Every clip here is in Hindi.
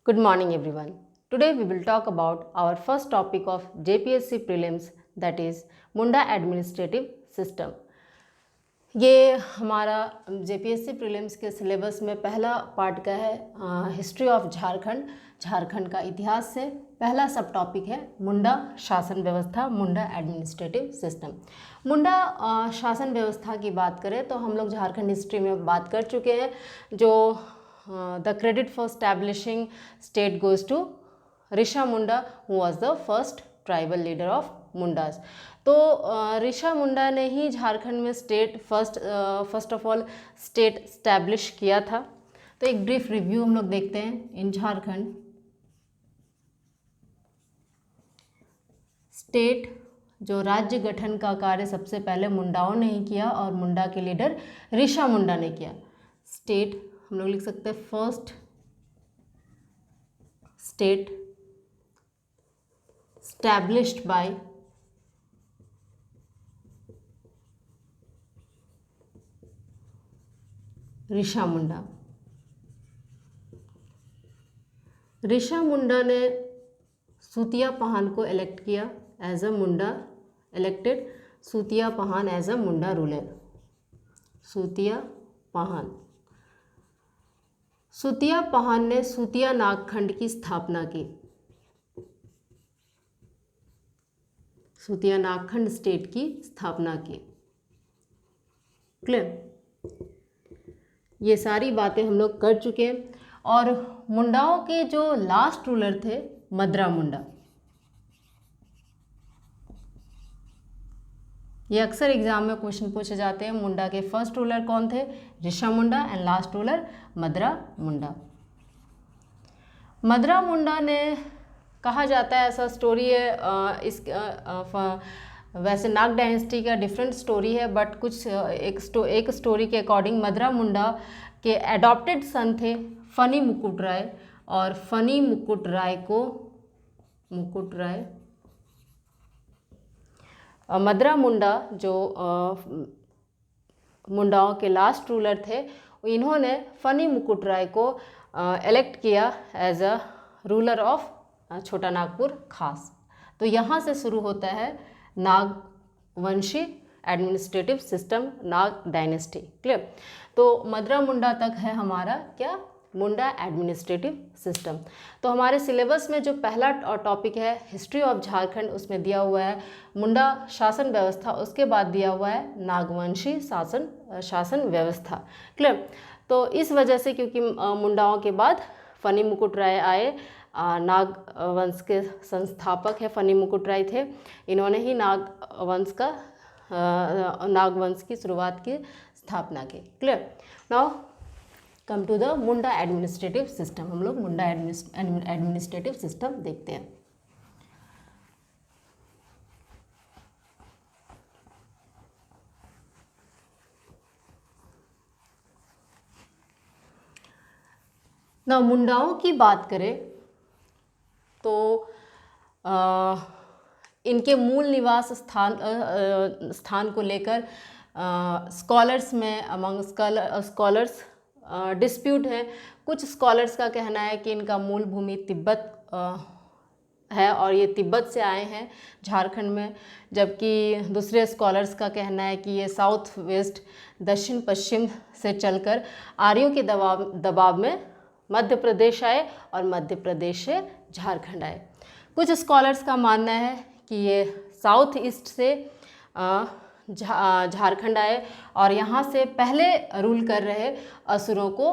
Good morning everyone. Today we will talk about our first topic of JPSC prelims, that is Munda administrative system. ये हमारा JPSC प्रीलिम्स के सिलेबस में पहला पार्ट का है। हिस्ट्री ऑफ झारखंड, झारखंड का इतिहास से पहला सब टॉपिक है मुंडा शासन व्यवस्था, मुंडा एडमिनिस्ट्रेटिव सिस्टम। मुंडा शासन व्यवस्था की बात करें तो हम लोग झारखंड हिस्ट्री में बात कर चुके हैं। जो the credit for establishing state goes to Risha Munda, who was the first tribal leader of Mundas. तो ऋषा मुंडा ने ही झारखंड में state first of all state establish किया था। तो एक ब्रीफ रिव्यू हम लोग देखते हैं। इन झारखंड स्टेट जो राज्य गठन का कार्य सबसे पहले मुंडाओं ने ही किया और मुंडा के लीडर ऋषा मुंडा ने किया। स्टेट हम लोग लिख सकते हैं first state established by Risha Munda. Risha Munda ने सूतिया पहान को इलेक्ट किया as a Munda, elected Sutia Pahan as a Munda ruler. Sutia Pahan, Sutia Pahan ने सूतिया नागखंड की स्थापना की। सूतिया नागखंड स्टेट की स्थापना की। क्लियर? ये सारी बातें हम लोग कर चुके हैं। और मुंडाओं के जो लास्ट रूलर थे मदरा मुंडा, ये अक्सर एग्जाम में क्वेश्चन पूछे जाते हैं। मुंडा के फर्स्ट रूलर कौन थे? ऋषा मुंडा, एंड लास्ट रूलर मदरा मुंडा। मदरा मुंडा ने, कहा जाता है, ऐसा स्टोरी है, वैसे नाग डायनेस्टी का डिफरेंट स्टोरी है, बट कुछ एक स्टोरी के अकॉर्डिंग मदरा मुंडा के एडॉप्टेड सन थे फनी मुकुट राय, और फनी मुकुट राय को मदरा मुंडा जो मुंडाओं के लास्ट रूलर थे, इन्होंने फनी मुकुट राय को इलेक्ट किया एज अ रूलर ऑफ छोटा नागपुर खास। तो यहाँ से शुरू होता है नागवंशी एडमिनिस्ट्रेटिव सिस्टम, नाग डायनेस्टी। क्लियर? तो मदरा मुंडा तक है हमारा क्या? मुंडा एडमिनिस्ट्रेटिव सिस्टम। तो हमारे सिलेबस में जो पहला टॉपिक है हिस्ट्री ऑफ झारखंड, उसमें दिया हुआ है मुंडा शासन व्यवस्था, उसके बाद दिया हुआ है नागवंशी शासन व्यवस्था। क्लियर? तो इस वजह से, क्योंकि मुंडाओं के बाद फनी मुकुट राय आए, नाग वंश के संस्थापक है फनी मुकुट राय थे, इन्होंने ही नागवंश की शुरुआत की, स्थापना की। Clear? Now come to the Munda administrative system. हम लोग मुंडा एडमिनिस्ट्रेटिव सिस्टम देखते हैं। ना मुंडाओं की बात करें तो इनके मूल निवास स्थान को लेकर स्कॉलर्स में, अमंग स्कॉलर्स डिस्प्यूट है। कुछ स्कॉलर्स का कहना है कि इनका मूल भूमि तिब्बत है और ये तिब्बत से आए हैं झारखंड में, जबकि दूसरे स्कॉलर्स का कहना है कि ये साउथ वेस्ट, दक्षिण पश्चिम से चलकर आर्यों के दबाव में मध्य प्रदेश आए और मध्य प्रदेश से झारखंड आए। कुछ स्कॉलर्स का मानना है कि ये साउथ ईस्ट से झारखंड आए और यहाँ से पहले रूल कर रहे असुरों को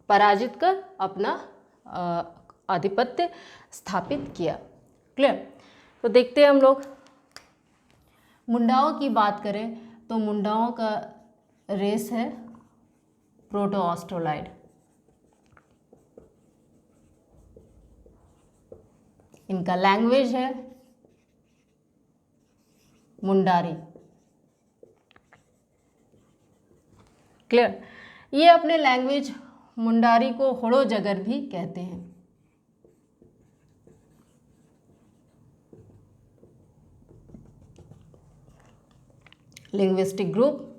पराजित कर अपना आधिपत्य स्थापित किया। क्लियर? तो देखते हैं हम लोग। मुंडाओं की बात करें तो मुंडाओं का रेस है प्रोटो ऑस्ट्रोलाइड। इनका लैंग्वेज है मुंडारी। क्लियर? ये अपने लैंग्वेज मुंडारी को होड़ो जगर भी कहते हैं। Linguistic group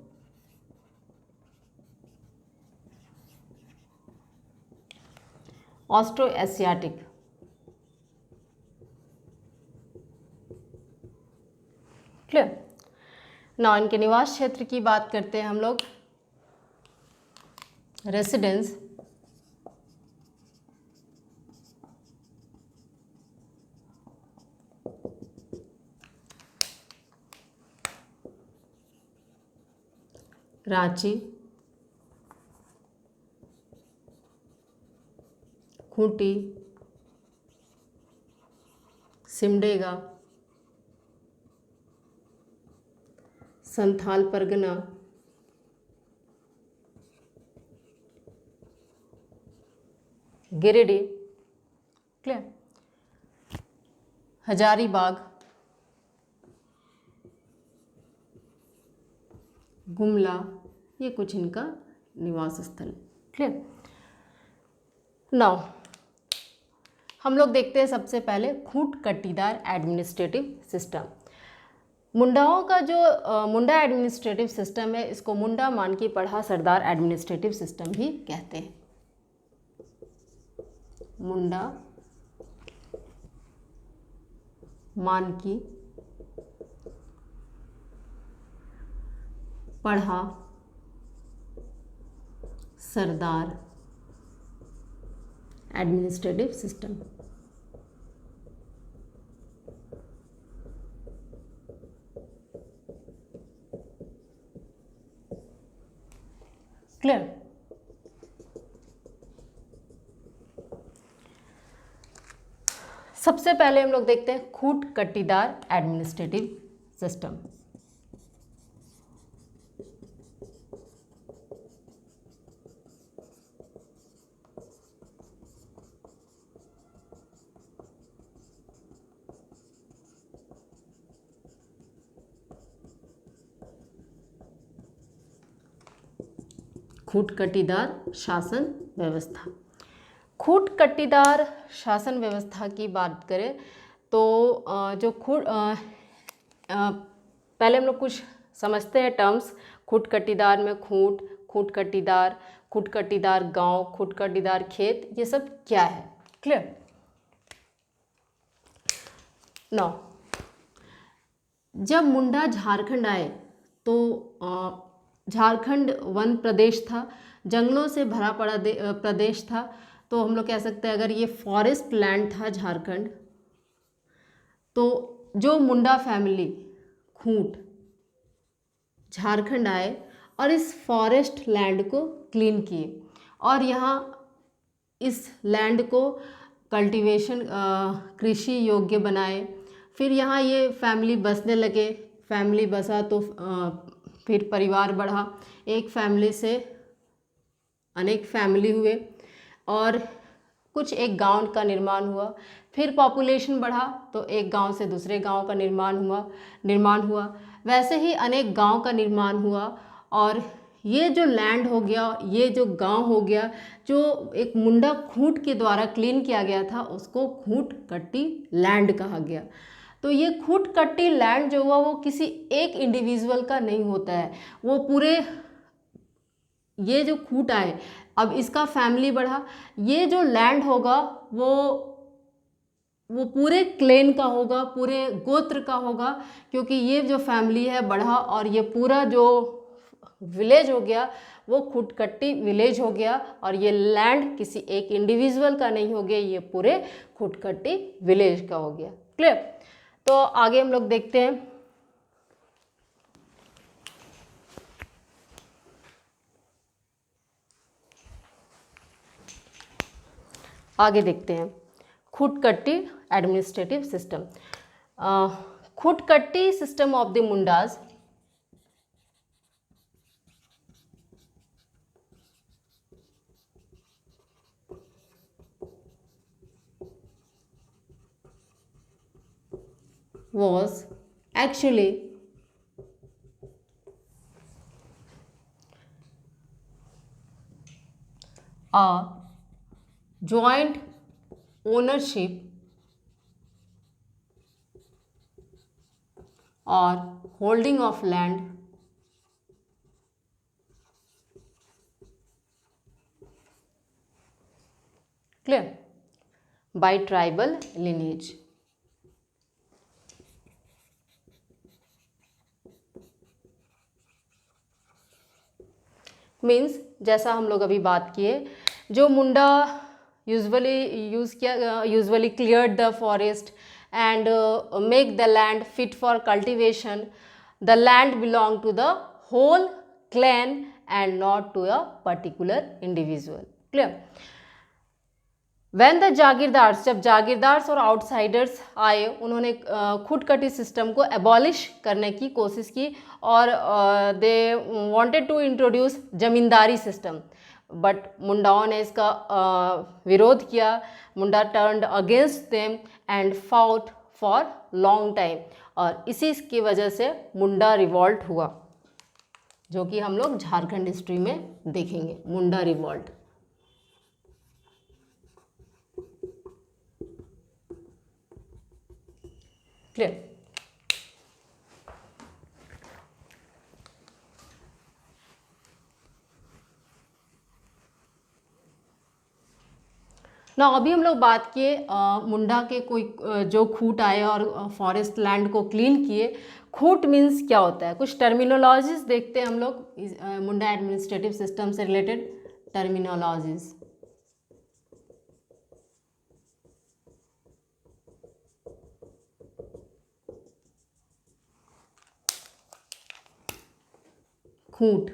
Austro Asiatic. Clear. ना इनके निवास क्षेत्र की बात करते हैं हम लोग। रेसिडेंस रांची, खूंटी, सिमडेगा, संथाल परगना, गिरिडीह, क्लियर, हजारीबाग, गुमला, ये कुछ इनका निवास स्थल। क्लियर। नाउ हम लोग देखते हैं सबसे पहले खूंट कट्टीदार एडमिनिस्ट्रेटिव सिस्टम। मुंडाओं का जो मुंडा एडमिनिस्ट्रेटिव सिस्टम है, इसको मुंडा मानकी पढ़ा सरदार एडमिनिस्ट्रेटिव सिस्टम भी कहते हैं। मुंडा Manki Parha Sardar administrative system. Clear. सबसे पहले हम लोग देखते हैं खूंट कट्टीदार एडमिनिस्ट्रेटिव सिस्टम। खूंट कट्टीदार शासन व्यवस्था। खूंट कट्टीदार शासन व्यवस्था की बात करें तो जो पहले हम लोग कुछ समझते हैं टर्म्स। खूंट कट्टीदार में खूंट, खूंट कट्टीदार गांव, खूंट कट्टीदार खेत, ये सब क्या है। क्लियर। नौ, जब मुंडा झारखंड आए तो झारखंड वन प्रदेश था, जंगलों से भरा पड़ा प्रदेश था। तो हम लोग कह सकते हैं अगर ये फॉरेस्ट लैंड था झारखंड, तो जो मुंडा फैमिली खूंट झारखंड आए और इस फॉरेस्ट लैंड को क्लीन किए और यहाँ इस लैंड को कल्टीवेशन कृषि योग्य बनाए। फिर यहाँ ये फैमिली बसने लगे, फैमिली बसा तो फिर परिवार बढ़ा, एक फैमिली से अनेक फैमिली हुए और कुछ एक गांव का निर्माण हुआ। फिर पॉपुलेशन बढ़ा तो एक गांव से दूसरे गांव का निर्माण हुआ। वैसे ही अनेक गांव का निर्माण हुआ और ये जो लैंड हो गया, ये जो गांव हो गया, जो एक मुंडा खूंट के द्वारा क्लीन किया गया था, उसको खूंट कट्टी लैंड कहा गया। तो ये खूंट कट्टी लैंड जो हुआ वो किसी एक इंडिविजुअल का नहीं होता है, वो पूरे ये जो खूंट आए, अब इसका फैमिली बढ़ा, ये जो लैंड होगा वो पूरे क्लेन का होगा, पूरे गोत्र का होगा, क्योंकि ये जो फैमिली है बढ़ा और ये पूरा जो विलेज हो गया वो खूंटकट्टी विलेज हो गया और ये लैंड किसी एक इंडिविजुअल का नहीं हो गया, ये पूरे खूंटकट्टी विलेज का हो गया। क्लियर। तो आगे हम लोग देखते हैं। आगे देखते हैं Khuntkatti administrative system. Khuntkatti system of the Mundas was actually a joint ownership or holding of land clear. by tribal lineage. Means जैसा हम लोग अभी बात किए, जो Munda usually cleared the forest and make the land fit for cultivation. The land belong to the whole clan and not to a particular individual. Clear? When the जागीरदार्स, जब जागीरदार्स और आउटसाइडर्स आए, उन्होंने खुटकटी सिस्टम को एबॉलिश करने की कोशिश की और they wanted to introduce zamindari system, but मुंडाओं ने इसका विरोध किया. Munda turned against them and fought for long time, और इसी की वजह से मुंडा रिवॉल्ट हुआ, जो कि हम लोग झारखंड हिस्ट्री में देखेंगे. मुंडा रिवॉल्ट. क्लियर? ना अभी हम लोग बात किए मुंडा के कोई जो खूट आए और फॉरेस्ट लैंड को क्लीन किए. खूट मीन्स क्या होता है, कुछ टर्मिनोलॉजीज देखते हैं हम लोग मुंडा एडमिनिस्ट्रेटिव सिस्टम से रिलेटेड. टर्मिनोलॉजीज. खूट.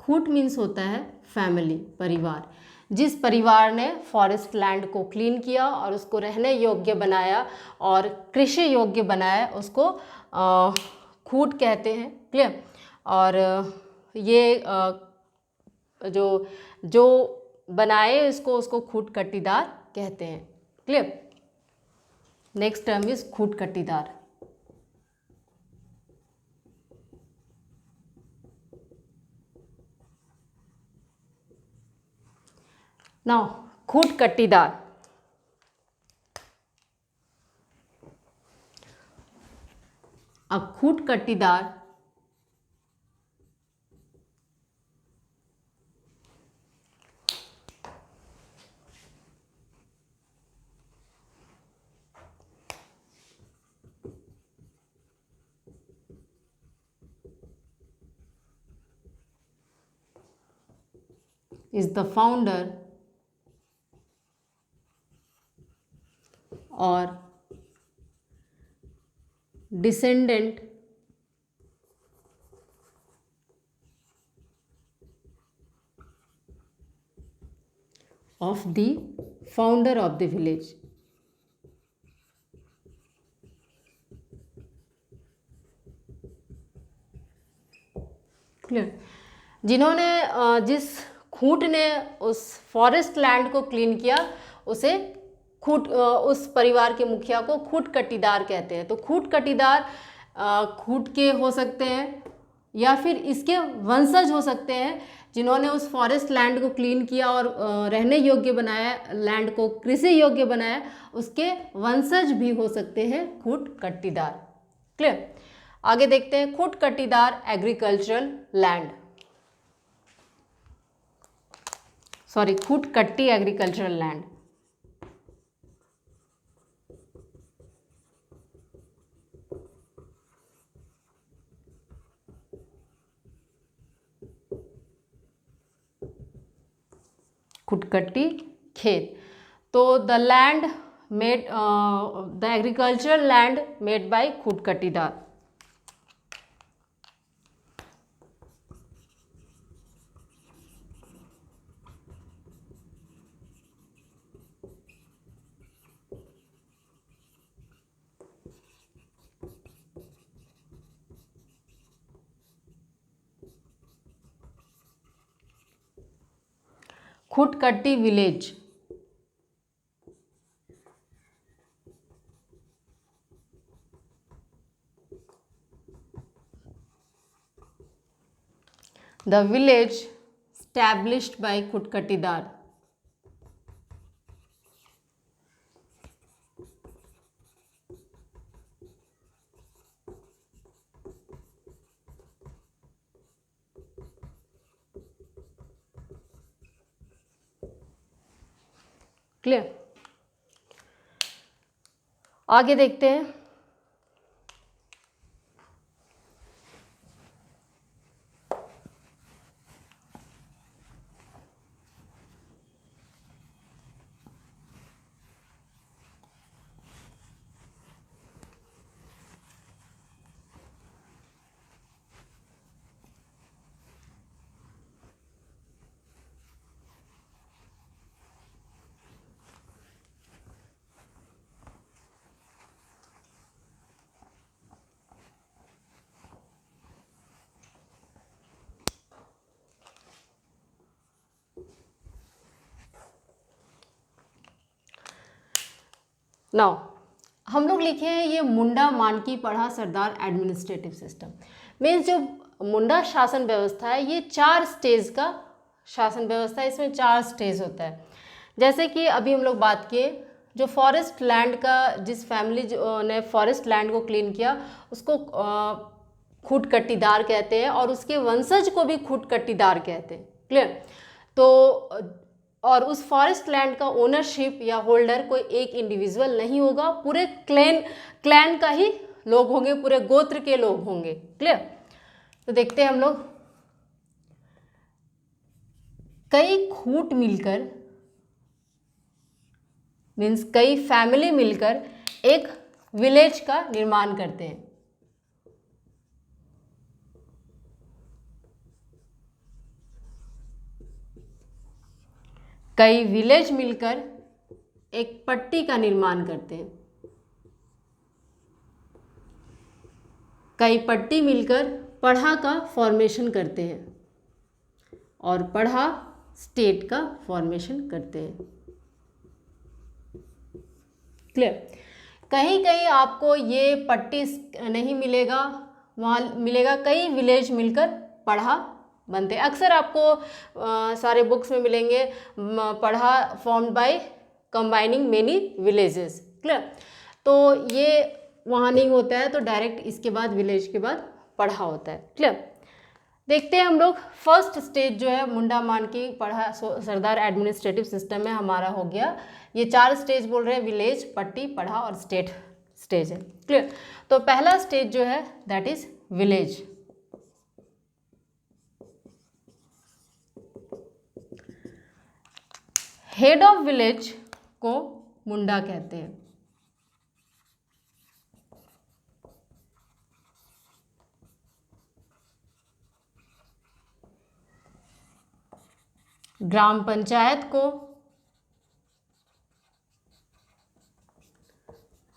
खूट मीन्स होता है फैमिली, परिवार. जिस परिवार ने फॉरेस्ट लैंड को क्लीन किया और उसको रहने योग्य बनाया और कृषि योग्य बनाया, उसको खूट कहते हैं. क्लियर? और ये जो जो बनाए इसको, उसको खूट कट्टीदार कहते हैं. Clear? Next term is Khuntkattidar. Now Khuntkattidar. A Khuntkattidar is the founder or descendant of the founder of the village. Clear? जिन्होंने जिस खूट ने उस फॉरेस्ट लैंड को क्लीन किया, उसे खूट, उस परिवार के मुखिया को खूट कट्टीदार कहते हैं. तो खूट कट्टीदार खूट के हो सकते हैं या फिर इसके वंशज हो सकते हैं, जिन्होंने उस फॉरेस्ट लैंड को क्लीन किया और रहने योग्य बनाया, लैंड को कृषि योग्य बनाया, उसके वंशज भी हो सकते हैं खूट कट्टीदार. क्लियर? आगे देखते हैं Khuntkattidar agricultural land. Sorry, Khuntkatti agricultural land. Khuntkatti खेत. तो the land made, the agricultural land made by Khuntkattidar. Khuntkatti village. The village established by Khuntkattidar. Clear. आगे देखते हैं। नाउ हम लोग लिखे हैं ये मुंडा Manki Parha Sardar administrative system. Means जो मुंडा शासन व्यवस्था है ये 4 स्टेज का शासन व्यवस्था है, इसमें 4 स्टेज होता है। जैसे कि अभी हम लोग बात किए, जो फॉरेस्ट लैंड का, जिस फैमिली ने फॉरेस्ट लैंड को क्लीन किया उसको खूट कट्टीदार कहते हैं, और उसके वंशज को भी खूट कट्टीदार कहते हैं। क्लियर। तो और उस फॉरेस्ट लैंड का ओनरशिप या होल्डर कोई एक इंडिविजुअल नहीं होगा, पूरे क्लैन का ही लोग होंगे, पूरे गोत्र के लोग होंगे। क्लियर। तो देखते हैं हम लोग, कई खूट मिलकर मीन्स कई फैमिली मिलकर एक विलेज का निर्माण करते हैं। कई विलेज मिलकर एक पट्टी का निर्माण करते हैं। कई पट्टी मिलकर पढ़ा का फॉर्मेशन करते हैं, और पढ़ा स्टेट का फॉर्मेशन करते हैं। क्लियर। कहीं कहीं आपको ये पट्टी नहीं मिलेगा, वहाँ मिलेगा कई विलेज मिलकर पढ़ा बनते हैं। अक्सर आपको सारे बुक्स में मिलेंगे पढ़ा formed by combining many villages. Clear. तो ये वहाँ नहीं होता है, तो डायरेक्ट इसके बाद विलेज के बाद पढ़ा होता है। क्लियर। देखते हैं हम लोग, फर्स्ट स्टेज जो है मुंडा मानकी पढ़ा सरदार एडमिनिस्ट्रेटिव सिस्टम में हमारा हो गया। ये 4 स्टेज बोल रहे हैं, विलेज, पट्टी, पढ़ा और स्टेट स्टेज है। क्लियर। तो पहला स्टेज जो है that is village. Head of village को मुंडा कहते हैं। ग्राम पंचायत को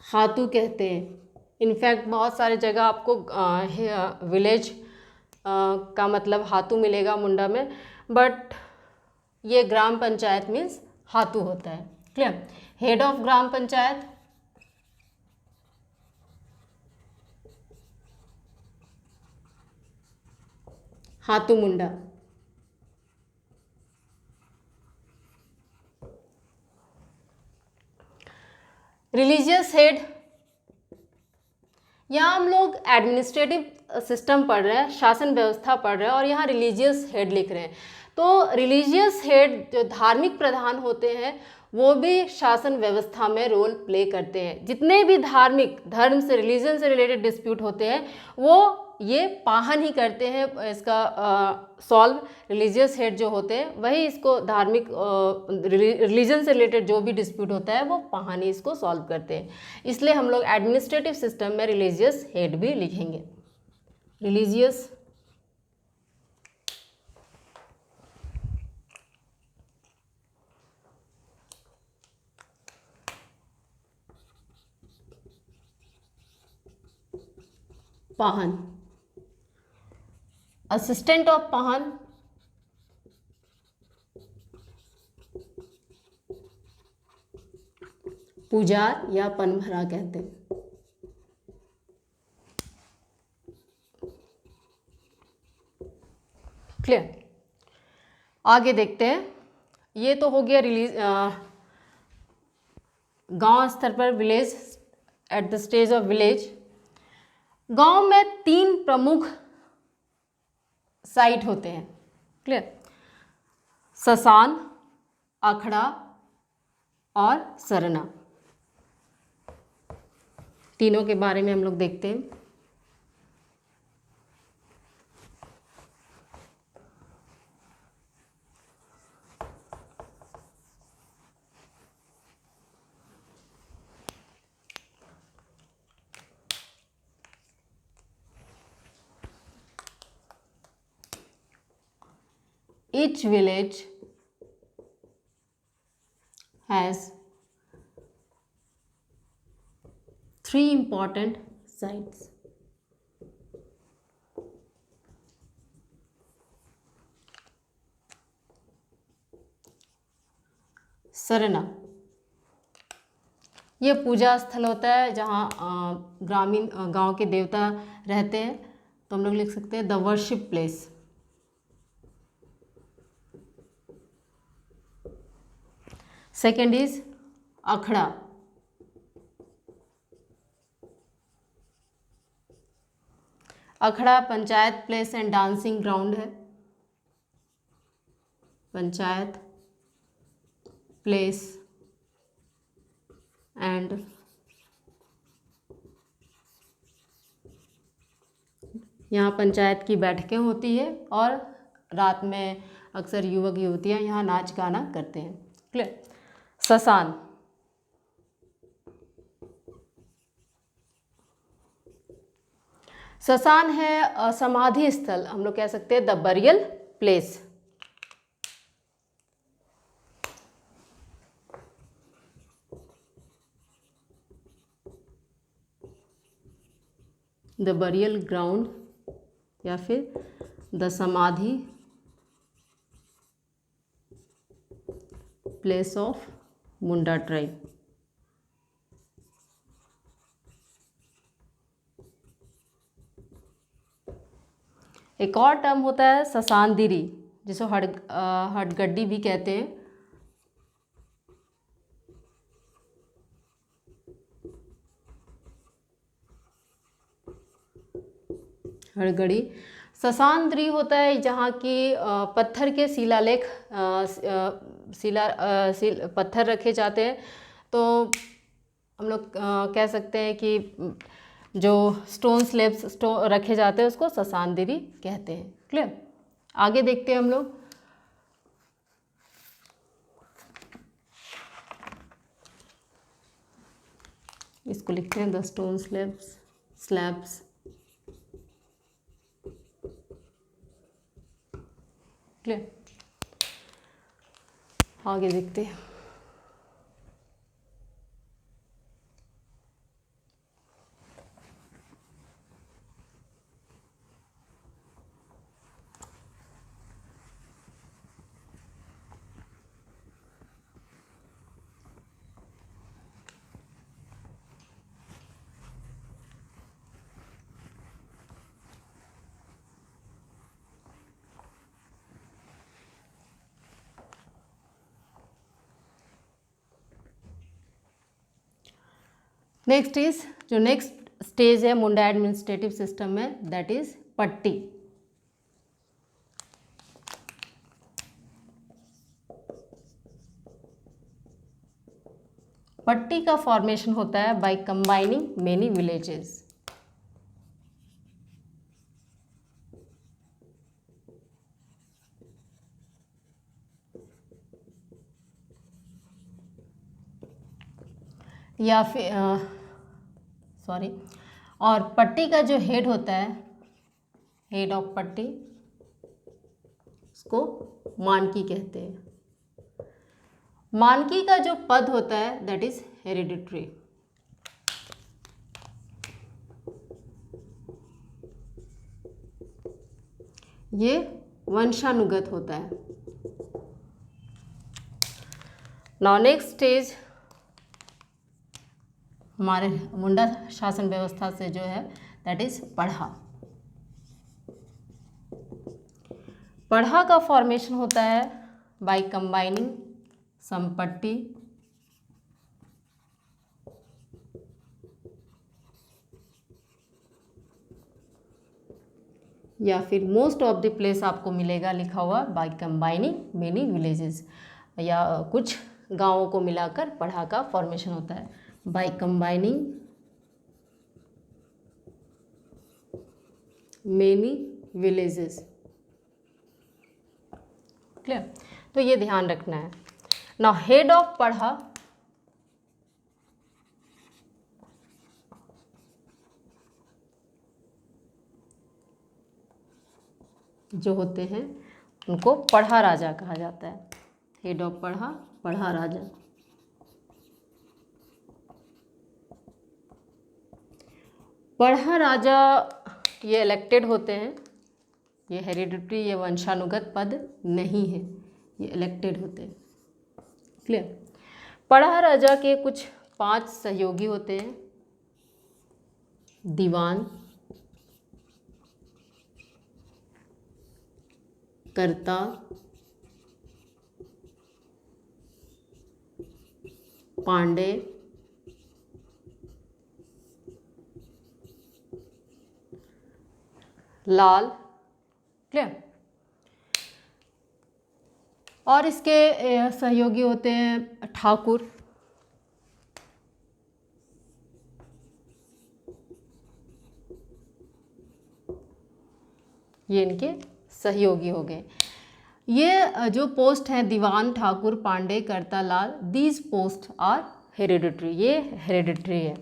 हातू कहते हैं। इनफैक्ट बहुत सारे जगह आपको विलेज का मतलब हातू मिलेगा मुंडा में, बट ये ग्राम पंचायत मीन्स हातू होता है। Clear. Head of gram panchayat Hatu Munda. Religious head, यहाँ हम लोग एडमिनिस्ट्रेटिव सिस्टम पढ़ रहे हैं, शासन व्यवस्था पढ़ रहे हैं, और यहाँ रिलीजियस हेड लिख रहे हैं। तो रिलीजियस हेड जो धार्मिक प्रधान होते हैं वो भी शासन व्यवस्था में रोल प्ले करते हैं। जितने भी धार्मिक धर्म से, रिलीजन से रिलेटेड डिस्प्यूट होते हैं वो ये पाहन ही करते हैं इसका सॉल्व। रिलीजियस हेड जो होते हैं वही इसको धार्मिक रिलीजन से रिलेटेड जो भी डिस्प्यूट होता है वो पाहन ही इसको सॉल्व करते हैं। इसलिए हम लोग एडमिनिस्ट्रेटिव सिस्टम में रिलीजियस हेड भी लिखेंगे। Religious Pahan, assistant of Pahan, Pujar या पनभरा कहते हैं। क्लियर। आगे देखते हैं, ये तो हो गया गांव स्तर पर, village, at the stage of village. गांव में 3 प्रमुख साइट होते हैं। क्लियर। शसान, अखड़ा और सरना, तीनों के बारे में हम लोग देखते हैं। Each village has 3 important sites. Sarna, ये पूजा स्थल होता है जहाँ ग्रामीण गांव के देवता रहते हैं, तो हम लोग लिख सकते हैं the worship place. Second is Akhra, Akhra panchayat place and dancing ground है। पंचायत प्लेस एंड यहाँ पंचायत की बैठकें होती है और रात में अक्सर युवक युवतियाँ यहाँ नाच गाना करते हैं। क्लियर। श्मशान, श्मशान है समाधि स्थल, हम लोग कह सकते हैं the burial place. The burial ground या फिर द समाधि प्लेस ऑफ मुंडा ट्राइब। एक और टर्म होता है ससानदिरी, जिसे हडगड्डी भी कहते हैं। हड़गड़ी ससानदिरी होता है जहाँ की पत्थर के शिलालेख पत्थर रखे जाते हैं, तो हम लोग कह सकते हैं कि जो स्टोन स्लैब्स रखे जाते हैं उसको ससानदिरी कहते हैं। क्लियर। आगे देखते हैं हम लोग। इसको लिखते हैं द स्टोन स्लैब्स। क्लियर। आगे देखते हैं। नेक्स्ट इज, जो नेक्स्ट स्टेज है मुंडा एडमिनिस्ट्रेटिव सिस्टम में, दैट इज पट्टी। पट्टी का फॉर्मेशन होता है बाय कंबाइनिंग मेनी विलेजेस। या फिर और पट्टी का जो हेड होता है, हेड ऑफ पट्टी, उसको मानकी कहते हैं। मानकी का जो पद होता है दैट इज हेरिडिटरी। ये वंशानुगत होता है। नाउ नेक्स्ट स्टेज हमारे मुंडा शासन व्यवस्था से जो है दैट इज पढ़ा। पढ़ा का फॉर्मेशन होता है बाय कंबाइनिंग संपत्ति या फिर मोस्ट ऑफ द प्लेस आपको मिलेगा लिखा हुआ बाय कंबाइनिंग मेनी विलेजेस, या कुछ गांवों को मिलाकर पढ़ा का फॉर्मेशन होता है by combining many villages. Clear? तो ये ध्यान रखना है। नाउ हेड ऑफ पढ़ा जो होते हैं उनको पढ़ा राजा कहा जाता है। हेड ऑफ पढ़ा, पढ़ा राजा। पढ़ा राजा ये इलेक्टेड होते हैं, ये हेरिडिटरी, ये वंशानुगत पद नहीं है, ये इलेक्टेड होते हैं। क्लियर? पढ़ा राजा के कुछ 5 सहयोगी होते हैं। दीवान, कर्ता, पांडे, लाल। क्लियर? और इसके सहयोगी होते हैं ठाकुर, ये इनके सहयोगी हो गए। ये जो पोस्ट हैं दीवान, ठाकुर, पांडे, कर्ता, लाल, दीज पोस्ट आर हेरिडिटरी, ये हेरिडिटरी है।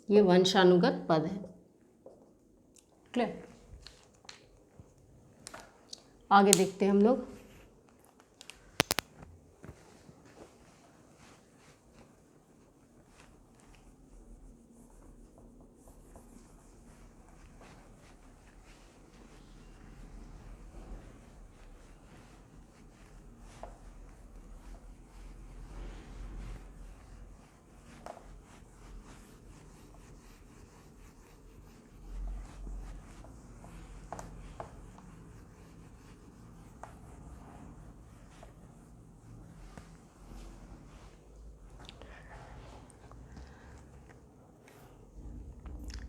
ये वंशानुगत पद है। क्लियर? आगे देखते हैं हम लोग।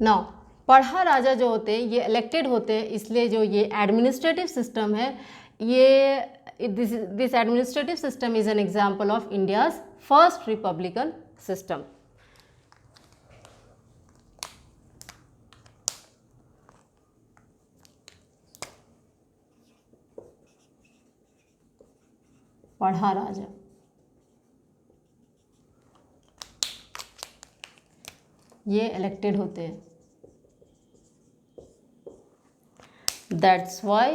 नाउ पढ़ा राजा जो होते हैं ये इलेक्टेड होते हैं, इसलिए जो ये एडमिनिस्ट्रेटिव सिस्टम है, ये this administrative system is an example of India's first Republican system. पढ़ा राजा, ये इलेक्टेड होते हैं। That's why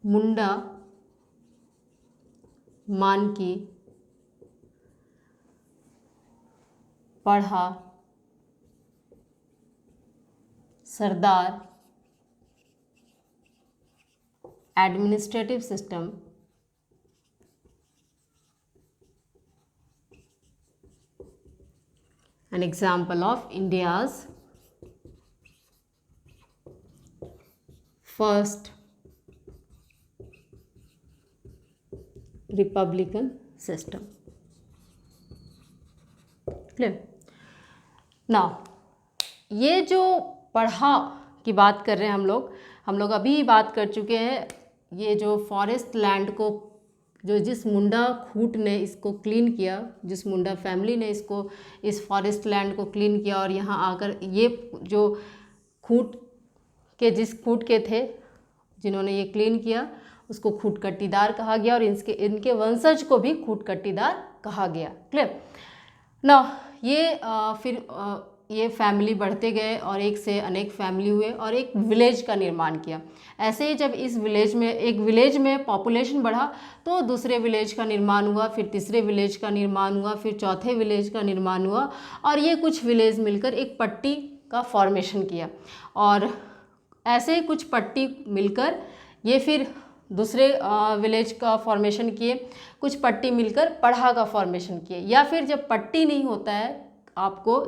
Munda, Manki, Parha, Sardar, administrative system an example of India's first republican system. Clear? Now ये जो पढ़ा की बात कर रहे हैं हम लोग अभी बात कर चुके हैं। ये जो फॉरेस्ट लैंड को जो जिस मुंडा खूट ने इसको क्लीन किया, जिस मुंडा फैमिली ने इसको इस फॉरेस्ट लैंड को क्लीन किया और यहाँ आकर ये जो खूट के जिस खूट के थे जिन्होंने ये क्लीन किया उसको खूट कट्टीदार कहा गया और इनके वंशज को भी खूट कट्टीदार कहा गया। क्लियर? ना ये फिर ये फैमिली बढ़ते गए और एक से अनेक फैमिली हुए और एक विलेज का निर्माण किया। ऐसे ही जब इस विलेज में एक विलेज में पॉपुलेशन बढ़ा तो दूसरे विलेज का निर्माण हुआ, फिर तीसरे विलेज का निर्माण हुआ, फिर चौथे विलेज का निर्माण हुआ और ये कुछ विलेज मिलकर एक पट्टी का फॉर्मेशन किया और ऐसे ही कुछ पट्टी मिलकर ये फिर दूसरे विलेज का फॉर्मेशन किए, कुछ पट्टी मिलकर पढ़ा का फॉर्मेशन किए। या फिर जब पट्टी नहीं होता है, आपको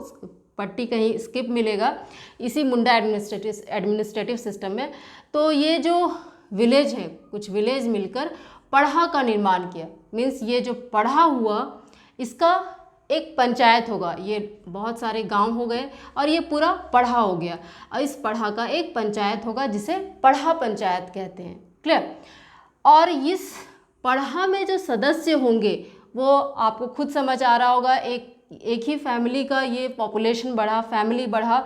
पट्टी कहीं स्किप मिलेगा इसी मुंडा एडमिनिस्ट्रेटिव सिस्टम में, तो ये जो विलेज हैं, कुछ विलेज मिलकर पढ़ा का निर्माण किया। मीन्स ये जो पढ़ा हुआ इसका एक पंचायत होगा, ये बहुत सारे गांव हो गए और ये पूरा पढ़ा हो गया और इस पढ़ा का एक पंचायत होगा जिसे पढ़ा पंचायत कहते हैं। क्लियर। और इस पढ़ा में जो सदस्य होंगे वो आपको खुद समझ आ रहा होगा, एक ही फैमिली का ये पॉपुलेशन बढ़ा, फैमिली बढ़ा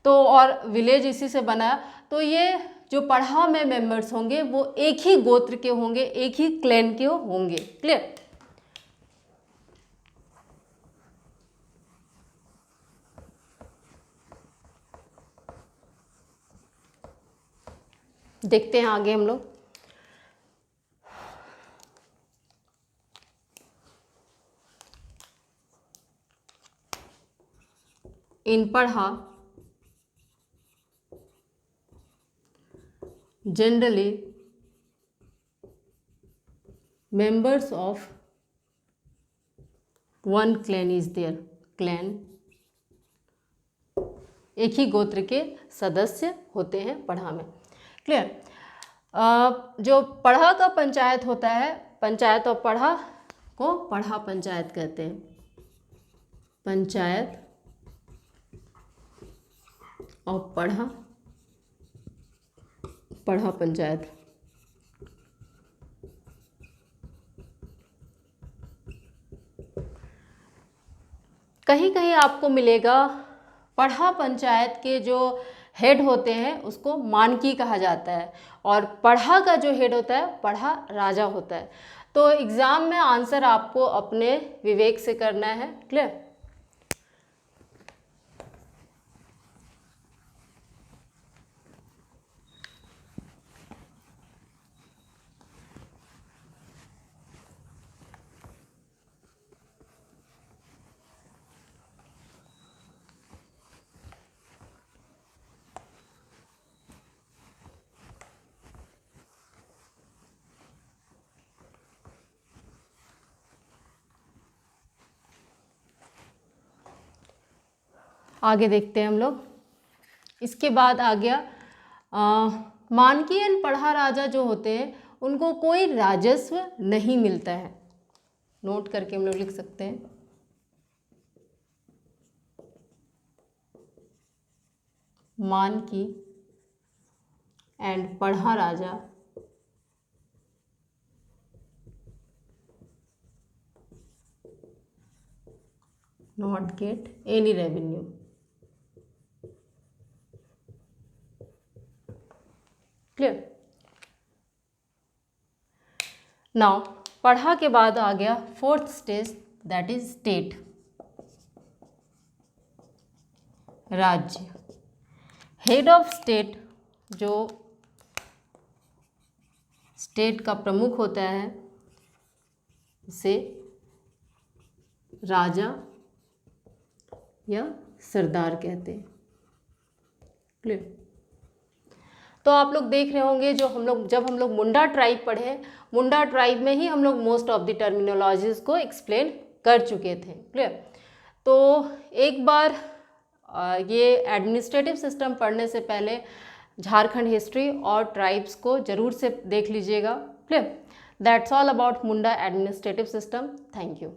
तो और विलेज इसी से बना, तो ये जो पढ़ा में मेंबर्स होंगे वो एक ही गोत्र के होंगे, एक ही क्लैन के होंगे। क्लियर। देखते हैं आगे हम लोग। इन पढ़ा generally members of one clan is there। clan एक ही गोत्र के सदस्य होते हैं पढ़ा में। क्लियर। जो पढ़ा का पंचायत होता है, पंचायत और पढ़ा को पढ़ा पंचायत कहते हैं। पंचायत और पढ़ा पढ़ा पंचायत। कहीं कहीं आपको मिलेगा पढ़ा पंचायत के जो हेड होते हैं उसको मानकी कहा जाता है और पढ़ा का जो हेड होता है पढ़ा राजा होता है। तो एग्ज़ाम में आंसर आपको अपने विवेक से करना है। क्लियर। आगे देखते हैं हम लोग। इसके बाद आ गया मानकी एंड पढ़ा राजा जो होते हैं उनको कोई राजस्व नहीं मिलता है। नोट करके हम लोग लिख सकते हैं। मानकी एंड पढ़ा राजा not get any revenue। Clear. Now पढ़ा के बाद आ गया fourth stage, that is state, राज्य। हेड ऑफ स्टेट, जो स्टेट का प्रमुख होता है उसे राजा या सरदार कहते हैं। क्लियर। तो आप लोग देख रहे होंगे जब हम लोग मुंडा ट्राइब पढ़े, मुंडा ट्राइब में ही हम लोग मोस्ट ऑफ द टर्मिनोलॉजीज को एक्सप्लेन कर चुके थे। क्लियर। तो एक बार ये एडमिनिस्ट्रेटिव सिस्टम पढ़ने से पहले झारखंड हिस्ट्री और ट्राइब्स को जरूर से देख लीजिएगा। Clear. That's all about Munda administrative system. Thank you.